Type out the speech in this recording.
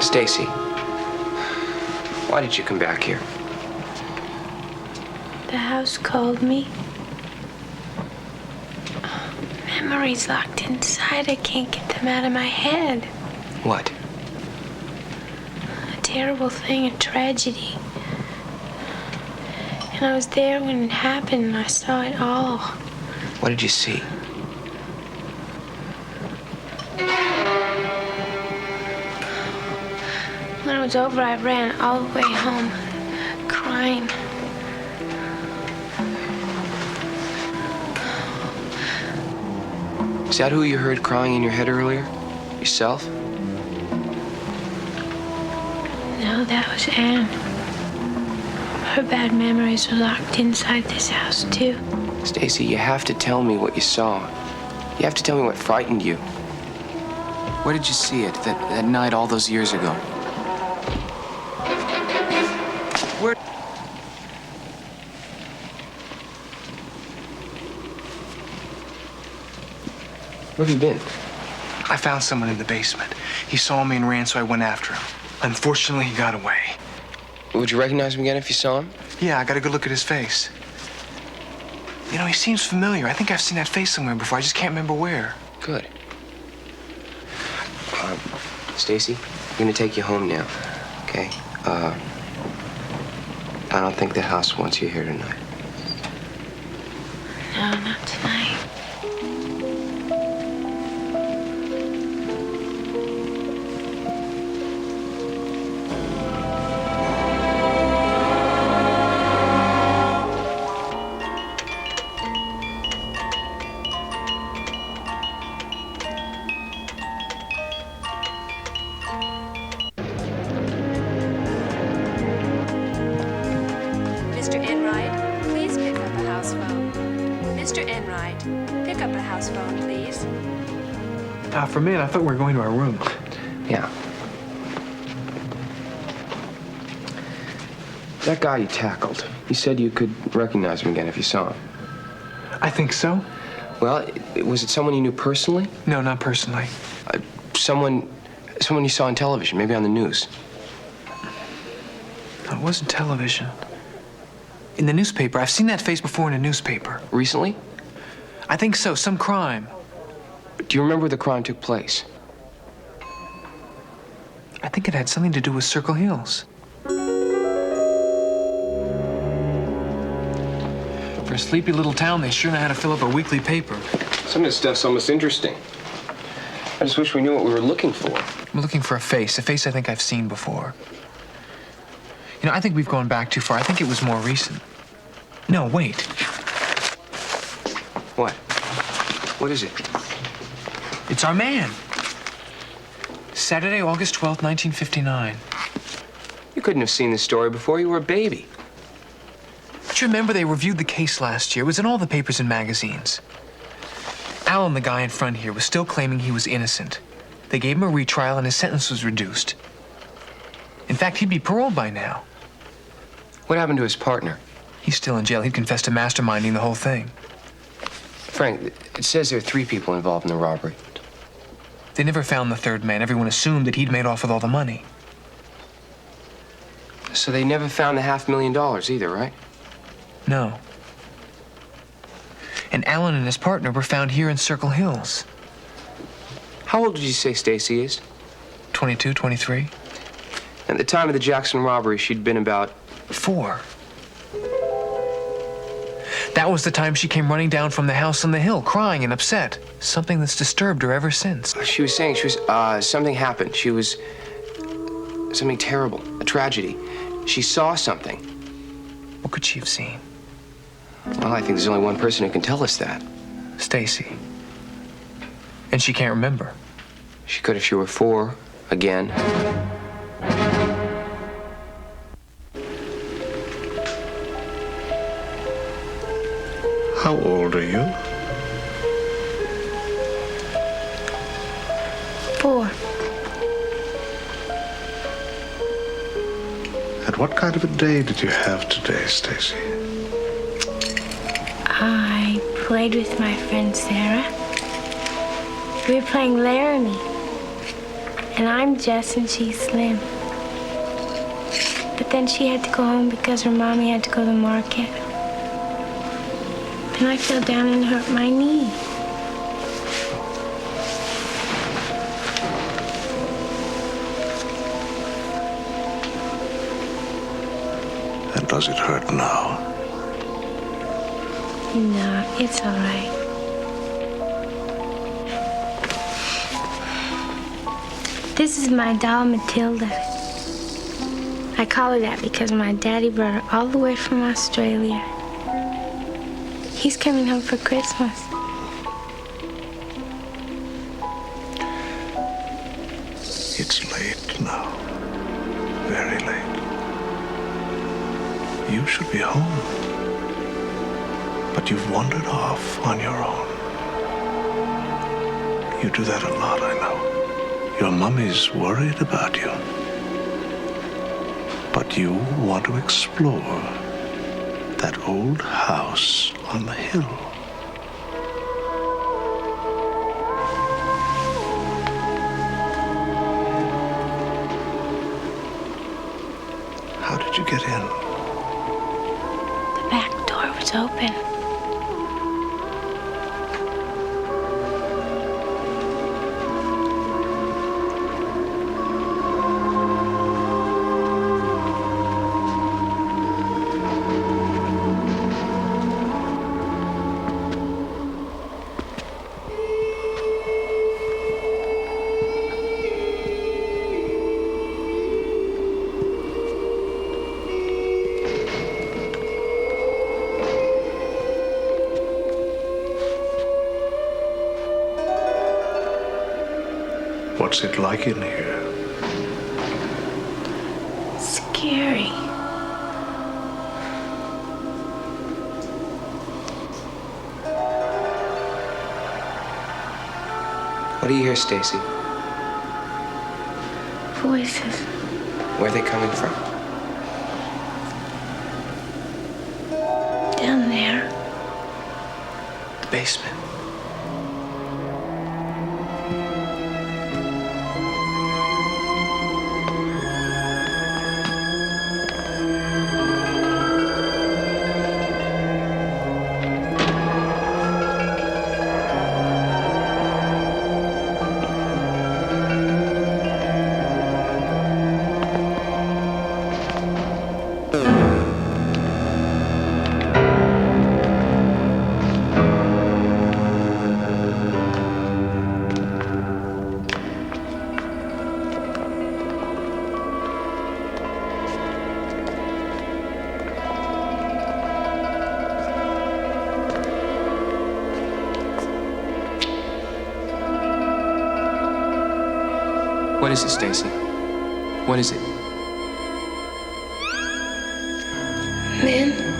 Stacy, why did you come back here? The house called me. Memories locked inside. I can't get them out of my head. What? A terrible thing, a tragedy. And I was there when it happened, and I saw it all. What did you see? When it was over, I ran all the way home, crying. Is that who you heard crying in your head earlier? Yourself? No, that was Anne. Her bad memories were locked inside this house, too. Stacy, you have to tell me what you saw. You have to tell me what frightened you. Where did you see it that night all those years ago? Where? Where have you been? I found someone in the basement. He saw me and ran, so I went after him. Unfortunately, he got away. Would you recognize him again if you saw him? Yeah, I got a good look at his face. You know, he seems familiar. I think I've seen that face somewhere before. I just can't remember where. Good. Stacy, I'm gonna take you home now, okay? I don't think the house wants you here tonight. No, not tonight. Mr. Enright, please pick up a house phone. Mr. Enright, pick up a house phone, please. For a minute, I thought we were going to our room. Yeah. That guy you tackled, he said you could recognize him again if you saw him. I think so. Well, was it someone you knew personally? No, not personally. Someone you saw on television, maybe on the news. No, it wasn't television. In the newspaper. I've seen that face before in a newspaper. Recently? I think so. Some crime. Do you remember where the crime took place? I think it had something to do with Circle Hills. For a sleepy little town, they sure know how to fill up a weekly paper. Some of this stuff's almost interesting. I just wish we knew what we were looking for. I'm looking for a face I think I've seen before. You know, I think we've gone back too far. I think it was more recent. No, wait. What? What is it? It's our man. Saturday, August 12th, 1959. You couldn't have seen this story before. You were a baby. But you remember they reviewed the case last year. It was in all the papers and magazines. Alan, the guy in front here, was still claiming he was innocent. They gave him a retrial and his sentence was reduced. In fact, he'd be paroled by now. What happened to his partner? He's still in jail. He'd confessed to masterminding the whole thing. Frank, it says there are 3 people involved in the robbery. They never found the third man. Everyone assumed that he'd made off with all the money. So they never found the $500,000 either, right? No. And Alan and his partner were found here in Circle Hills. How old did you say Stacy is? 22, 23. At the time of the Jackson robbery, she'd been about 4. That was the time she came running down from the house on the hill, crying and upset. Something that's disturbed her ever since. She was saying something happened. She was something terrible, a tragedy. She saw something. What could she have seen? Well, I think there's only one person who can tell us that. Stacy. And she can't remember. She could if she were 4, again. How old are you? 4. And what kind of a day did you have today, Stacy? I played with my friend Sarah. We were playing Laramie. And I'm Jess and she's Slim. But then she had to go home because her mommy had to go to the market. And I fell down and hurt my knee. And does it hurt now? No, it's all right. This is my doll, Matilda. I call her that because my daddy brought her all the way from Australia. He's coming home for Christmas. It's late now. Very late. You should be home. But you've wandered off on your own. You do that a lot, I know. Your mummy's worried about you. But you want to explore that old house on the hill. How did you get in? The back door was open. What's it like in here? Scary. What do you hear, Stacy? Voices. Where are they coming from? Down there. The basement. What is it, Stacy? What is it? Men.